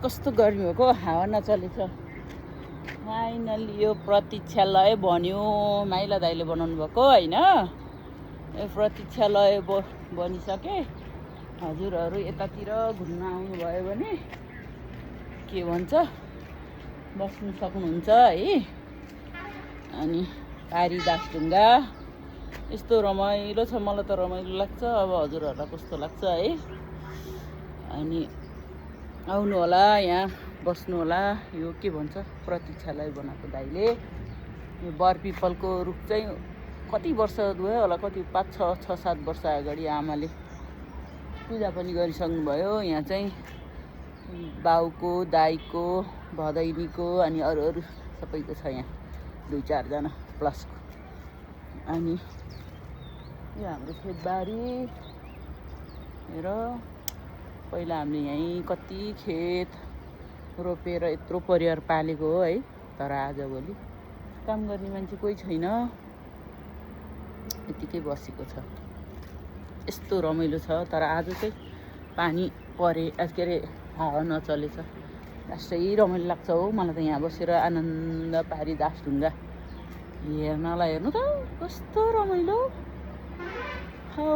कस्तो गर्मी भएको हावा नचलेछ फाइनली यो प्रतीक्षालय बन्यो माइला दाइले बनाउनु भएको होइन यो प्रतीक्षालय बनिसके हजुरहरू यतातिर घुम्न आउनुभयो भने के भन्छ बस्नु सक्नुहुन्छ है अनि पारी दासढुङ्गा यस्तो रमाइलो छ मलाई त रमाइलो लाग्छ अब हजुरहरूलाई कस्तो लाग्छ है अनि आउनु होला यहाँ बस्नु होला यो के भन्छ प्रतीक्षालय बनाएको दाइले यो बरपिपलको रुख चाहिँ कति वर्ष भयो होला कति 5-6-7 वर्ष अगाडि आमाले पूजा पनि गरिसक्नुभयो यहाँ चाहिँ बाउको दाइको भदैनीको अनि अरू सबैको छ यहाँ 2-4 जना प्लसको अनि यो हाम्रो खेतबारी हेर पहिला हामीले यहीँ कति खेत रोपेर यत्रो परिवार पालेको हो है तर आजभोलि काम गर्ने मान्छे कोही छैन यतिकै बसेको छ यस्तो रमाइलो छ तर आज चाहिँ पानी परे के अरे हावा नचलेछ लास्टै रमाइलो लाग्छ हो मलाई त यहाँ बसेर आनन्द पारी दासढुङ्गा हेर्नलाई हेर्नु त कस्तो रमाइलो हौ